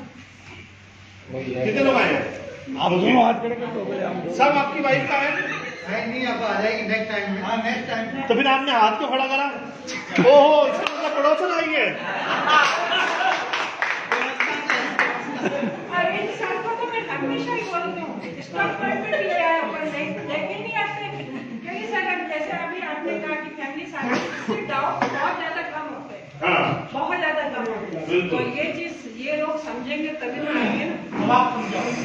कितने लोग आए हैं? आप दोनों हाथ खड़े कर दो, सब आपकी वाइफ का है? नहीं, अब आ जाएगी नेक्स्ट टाइम में। हाँ, नेक्स्ट टाइम में। तो फिर आपने हाथ क्यों खड़ा करा? ओहो, इसका मतलब पड़ोसन आई है। और इन सबको तो मैं हमेशा ही बोलती हूँ, स्टॉक मार्केट भी आया अपन लेके नहीं आते, क्योंकि सर जैसे अभी आपने कहा कि फैमिली साथ डाउट बहुत ज्यादा कम होते हैं, बहुत ज्यादा कम होते हैं। तो ये चीज ये लोग समझेंगे तभी तो आएंगे ना।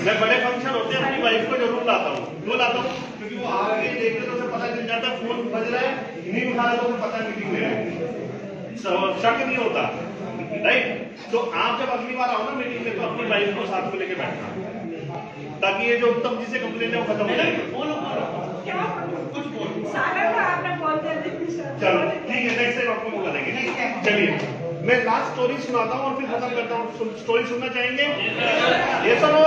मैं बड़े फंक्शन होते हैं अपनी वाइफ को जरूर लाता हूँ, क्यों लाता हूँ? क्योंकि वो आगे देखते तो उसे पता चल जाता, फोन बज रहा है, नहीं उठा रहा तो उसे पता मीटिंग में है, शक नहीं होता, राइट। तो आप जब अगली बार आओ ना मीटिंग में तो अपनी वाइफ को साथ में लेके बैठना, ताकि ये जो उत्तम जी से कंप्लेन है वो खत्म हो जाएगी। क्या सागर को आपने बोल दिया। चलो ठीक है, नेक्स्ट टाइम आपको मौका देंगे। चलिए मैं लास्ट स्टोरी सुनाता हूँ और फिर खत्म करता हूँ। स्टोरी सुनना चाहेंगे? ये सुनो,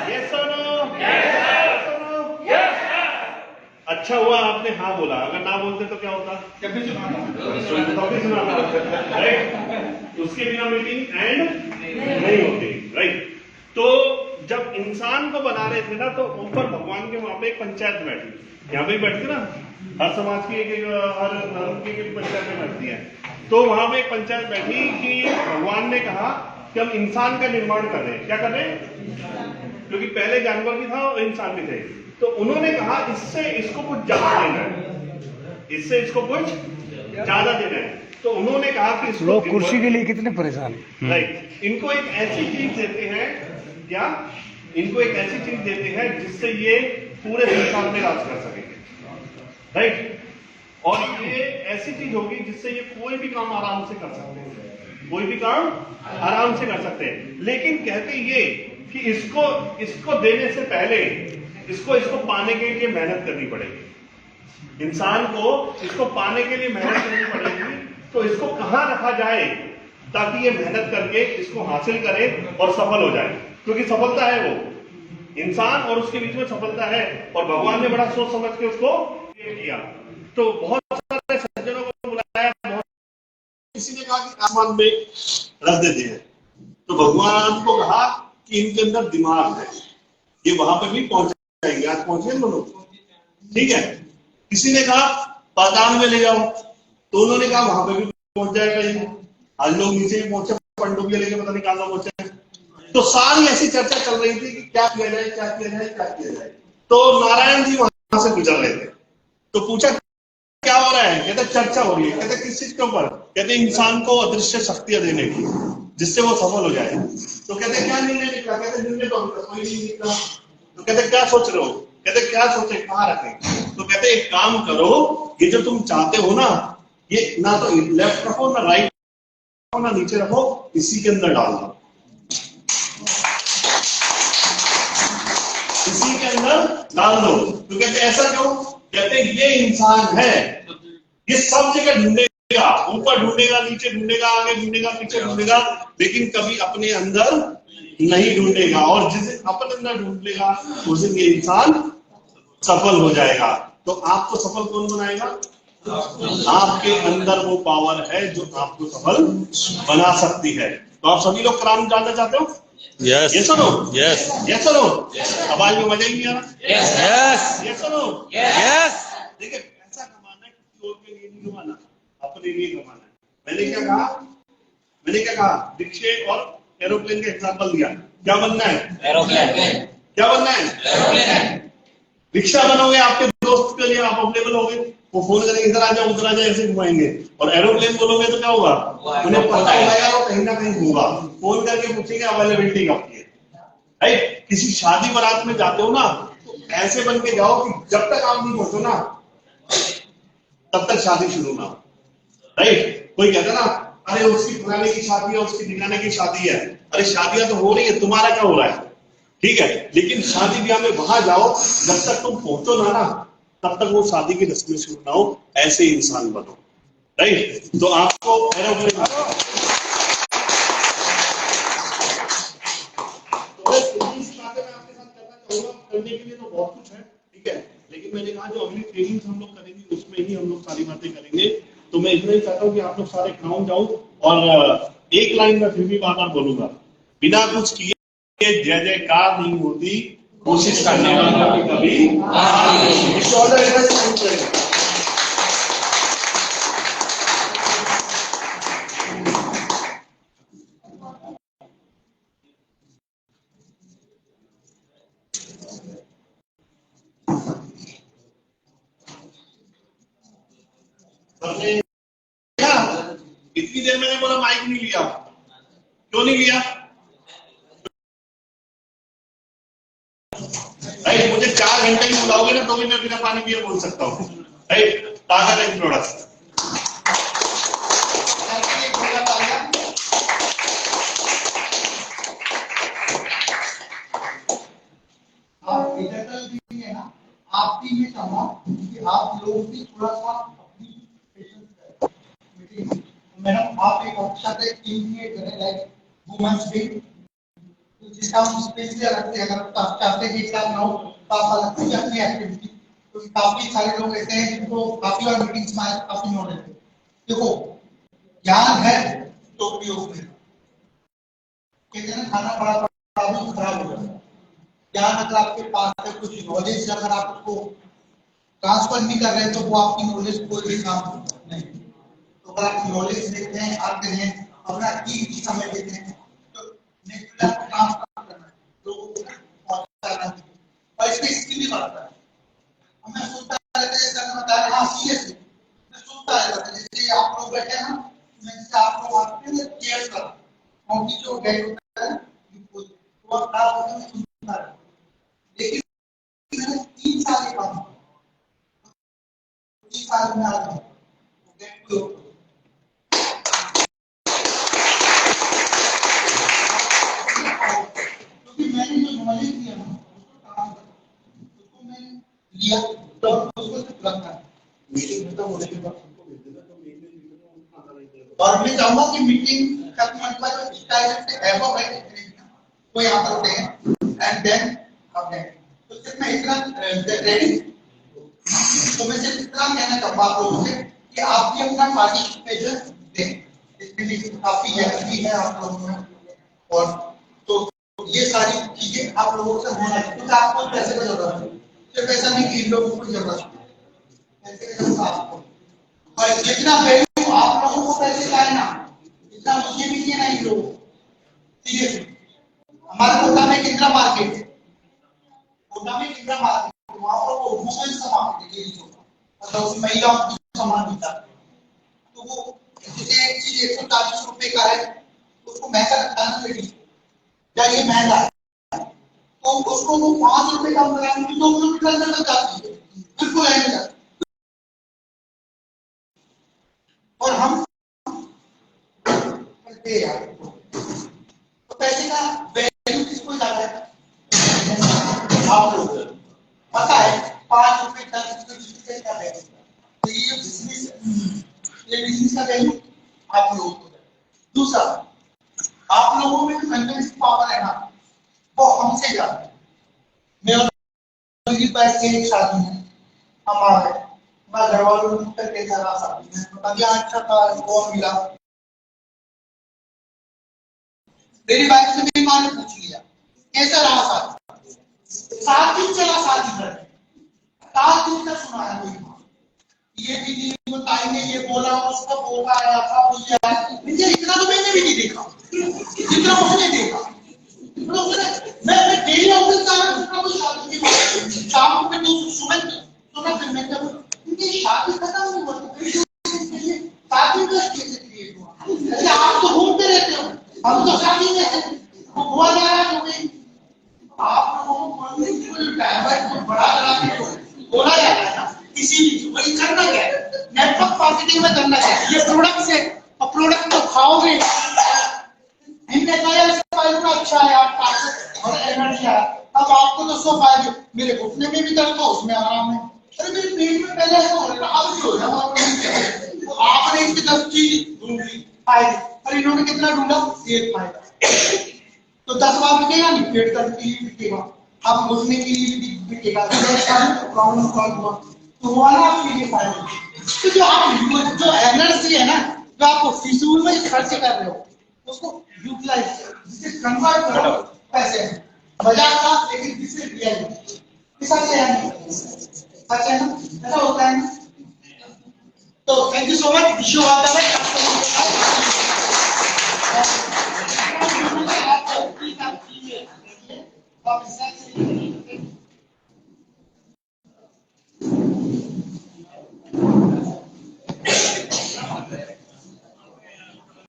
ये सुनो, ये सुनो। अच्छा हुआ आपने हाँ बोला, अगर ना बोलते तो क्या होता? कभी सुनाना, राइट। उसके बिना मीटिंग एंड नहीं होती, राइट। तो जब इंसान को बना रहे थे ना तो ऊपर भगवान के वहां पे एक पंचायत बैठी, यहाँ पे बैठती ना, हर समाज की एक हर धर्म की एक पंचायत में बैठती है। तो वहां पे एक पंचायत बैठी कि भगवान ने कहा कि हम इंसान का निर्माण कर रहे हैं। क्या कर रहे हैं? क्योंकि पहले जानवर भी था और इंसान भी थे। तो उन्होंने कहा इससे इसको कुछ ज्यादा देना है, इससे इसको कुछ ज्यादा देना है। तो उन्होंने कहा कि इसको लोग कुर्सी के लिए कितने परेशान हैं। राइट, इनको एक ऐसी चीज देते हैं, क्या इनको एक ऐसी चीज देते हैं जिससे ये पूरे संसार में राज कर सकेंगे, राइट। और ये ऐसी चीज होगी जिससे ये कोई भी काम आराम से कर सकते हैं, कोई भी काम आराम से कर सकते हैं। लेकिन कहते ये कि इसको देने से पहले इसको पाने के लिए मेहनत करनी पड़ेगी। इंसान को इसको पाने के लिए मेहनत करनी पड़ेगी। तो इसको कहां रखा जाए ताकि ये मेहनत करके इसको हासिल करे और सफल हो जाए, क्योंकि सफलता है वो इंसान और उसके बीच में सफलता है। और भगवान ने बड़ा सोच समझ के उसको किया। तो बहुत सारे सज्जनों को बुलाया, किसी ने कहा कि आसमान में रख देते हैं। तो भगवान को कहा कि इनके अंदर दिमाग है, ये वहां पर भी पहुंच जाएंगे। आज पहुंचे लोग, ठीक है। किसी ने कहा पाताल में ले जाओ, तो उन्होंने कहा वहां पे भी पहुंच जाएगा ये। आज लोग नीचे भी पहुंचे, पनडुब्बियां लेके पता नहीं कहां पहुंचे। तो सारी ऐसी चर्चा चल रही थी कि क्या किया जाए, क्या किया जाए, क्या किया जाए। तो नारायण जी वहां से गुजर रहे थे, तो पूछा क्या हो रहा है? कहते चर्चा हो रही है। कहते किस चीज के ऊपर? कहते इंसान को अदृश्य शक्तियां देने की, जिससे वो सफल हो जाए। तो कहते क्या निर्णय निकला? कहते निर्णय तो कोई नहीं निकला। तो कहते क्या सोच रहे हो? कहते क्या सोचे, कहाँ रखें? तो कहते एक काम करो, ये जो तुम चाहते हो ना, ये ना तो लेफ्ट रखो ना राइट रखो ना नीचे रखो, इसी के अंदर डाल दो, इसी के अंदर डाल दो। तो कहते ऐसा क्यों? कहते ये इंसान है, ये सब जगह ढूंढेगा, ऊपर ढूंढेगा, नीचे ढूंढेगा, आगे ढूंढेगा, पीछे ढूंढेगा, लेकिन कभी अपने अंदर नहीं ढूंढेगा। और जिसे अपने अंदर ढूंढ लेगा उस दिन ये इंसान सफल हो जाएगा। तो आपको सफल कौन बनाएगा? आपके अंदर वो पावर है जो आपको सफल बना सकती है। तो आप सभी लोग काम जानना चाहते हो? यस, ये सुनो, यस, ये सुनो, आवाज में मजा ही नहीं आ रहा। यस, ये सुनो, यस। देखिए पैसा कमाना है, किसी और के लिए नहीं कमाना, अपने लिए कमाना है। मैंने क्या कहा? रिक्शे और एरोप्लेन का एग्जांपल दिया। क्या बनना है? एरोप्लेन। क्या बनना है? एरोप्लेन। रिक्शा बनोगे, आपके दोस्त के लिए आप अवेलेबल होगे, वो फोन करेंगे इधर आ जाओ, उधर आ जाओ, ऐसे घुमाएंगे। और एरोप्लेन बोलोगे तो क्या होगा? उन्हें पता होगा वो कहीं ना कहीं होगा, फोन करके पूछेंगे अवेलेबिलिटी कब की है, राइट। किसी शादी बारात में जाते हो ना, तो ऐसे बन के जाओ कि जब तक आप नहीं पहुंचो ना तब तक शादी शुरू ना हो, राइट। कोई कहता ना अरे उसकी फलाने की शादी है, उसकी ठिकाने की शादी है। अरे शादियां तो हो रही है, तुम्हारा क्या हो रहा है? ठीक है, लेकिन शादी ब्याह में वहां जाओ, जब तक तुम पहुंचो ना तब तक वो शादी की रस्में शुरू ना हो। ऐसे इंसान बनो, राइट। तो आपको एरोप्लेन करने के लिए तो बहुत कुछ है, ठीक है, लेकिन मैंने कहा जो अगली ट्रेनिंग हम लोग करेंगे उसमें ही हम लोग सारी बातें करेंगे। तो मैं इतना ही चाहता हूँ कि आप लोग सारे ग्राउंड जाओ और एक लाइन में फिर भी बार बार बोलूंगा, बिना कुछ किए जय जयकार नहीं होती, कोशिश करने वाला कभी इतनी देर मैंने बोला माइक नहीं लिया, क्यों नहीं लिया? राइट, मुझे 4 घंटे ही बुलाओगे ना तो भी मैं बिना पानी पिए बोल सकता हूँ, राइट। ताकत है प्रोडक्ट। चाहूंगा कि आप लोग भी थोड़ा सा अपनी पेशेंस करें मीटिंग। मैडम आप एक अच्छा से टीम क्रिएट करें, लाइक वुमेन्स डे, जिसका हम स्पेशली रखते हैं। अगर आप चाहते हैं कि एग्जाम ना हो तो आप अलग से अपनी एक्टिविटी, तो काफी सारे लोग ऐसे हैं जिनको काफी बार मीटिंग्स में काफी नॉलेज है। देखो ज्ञान है तो उपयोग है, कहते हैं खाना बड़ा बड़ा भी खराब हो जाता है। ज्ञान अगर आपके पास है, कुछ नॉलेज अगर आप उसको ट्रांसफर नहीं कर रहे हैं तो वो आपकी नॉलेज कोई भी काम नहीं। तो अगर आप नॉलेज देते हैं, आते हैं, अपना कीमती समय देते हैं, तो नेक्स्ट लेवल काम करना है, लोगों को पहुंचाना है, और इसमें स्किल भी बढ़ता है। हमें सोचता रहता है जैसे बता रहे हैं सीरियसली, मैं सोचता रहता है जैसे आप लोग बैठे हैं ना, मैं जैसे आप लोग आते हैं केयर कर, क्योंकि जो गेट होता है वो आप खराब होने में सुनता है, लेकिन मैंने 3 साल के बाद 3 साल में आ गया क्योंकि मैंने जो नॉलेज दिया ना उसको मैंने लिया तो उसको रखा है। मीटिंग खत्म होने के बाद सबको भेज देना, तो मेन और मैं चाहूंगा कि मीटिंग खत्म होने के बाद स्टाइल से एबव है वो यहाँ पर होते हैं एंड देन ओके। तो सिर्फ मैं इतना रेडी, तो मैं सिर्फ इतना कहना चाहूंगा आप लोगों से कि आप भी अपना पार्टिसिपेशन दें, इसके लिए काफी हेल्प है आप लोगों में। और तो ये सारी चीजें आप लोगों से होना चाहिए, क्योंकि आपको पैसे की जरूरत है, सिर्फ ऐसा नहीं कि इन लोगों को जरूरत है, पैसे की जरूरत आपको, और जितना वैल्यू आप लोगों को पैसे का है ना, इतना मुझे भी देना इन लोगों को। सीरियसली हमारे कोटा में इंदिरा मार्केट है, कोटा में इंदिरा मार्केट, वहां पर वो वुमेन सामान मिलती है, मतलब उस महिलाओं की सामान मिलता है, तो वो जैसे एक चीज 140 रुपए का है, उसको महंगा लगता है ना लेडीज, या ये महंगा है तो उसको वो 5 रुपए कम कराने की 2 किलोमीटर अंदर तक जाती है, बिल्कुल ऐसे जाती। और हम करते यार, तो पैसे का वैल्यू किसको ज्यादा है? आप लोग पता है 5 रुपए 10 रुपए 20 रुपए का वैल्यू, तो ये बिजनेस का वैल्यू आप लोगों को। दूसरा, आप लोगों में कन्विंस पावर है ना, वो हमसे ज्यादा है। मेरा बैठ के एक शादी में हमारे मैं घर वालों ने करके जरा शादी में पता क्या अच्छा था, कौन मिला, मेरी वाइफ से भी मैंने पूछ लिया कैसा रहा शादी, 7 दिन चला शादी करने, 7 दिन तक सुनाया कोई, ये भी ताई ने ये बोला, उसका बोला आया था, मुझे मुझे इतना तो मैंने भी नहीं देखा जितना उसने देखा। मैं डेली ऑफिस जा रहा हूँ, कुछ शादी की शाम को तो सुबह सुना फिर मैं जब इनकी शादी खत्म नहीं होती शादी का कैसे क्रिएट हुआ? अरे आप तो घूमते रहते हो, हम तो शादी में थे, वो हुआ जा रहा है, आप लोगों को पॉलिटिकल डायवर्ट को बड़ा करा के बोला जा रहा है ना, इसीलिए वही करना क्या है, नेटवर्क मार्केटिंग में करना क्या है, ये प्रोडक्ट से और प्रोडक्ट को खाओगे, इनने कहा इतना अच्छा है आप और एनर्जी है, अब आपको तो 100 फायदे, मेरे घुटने में भी दर्द था उसमें आराम है, अरे मेरे पेट में पहले ऐसा हो रहा था अब क्यों हो रहा, तो आपने इसकी 10 चीज ढूंढी फायदे, और इन्होंने कितना ढूंढा, 1 फायदा, तो 10 बार बिकेगा नहीं, पेट दर्द के लिए बिकेगा, आप घुटने के लिए भी बिकेगा, प्रॉब्लम सॉल्व हुआ तो वाला आपके लिए फायदा। तो जो आप जो एनर्जी है ना, जो आप फिजूल में खर्च कर रहे हो उसको यूटिलाइज जिसे कन्वर्ट करो पैसे में, मजाक था लेकिन जिससे रियलिटी सच है ना, ऐसा होता है ना। तो thank you so much, wish you all the best.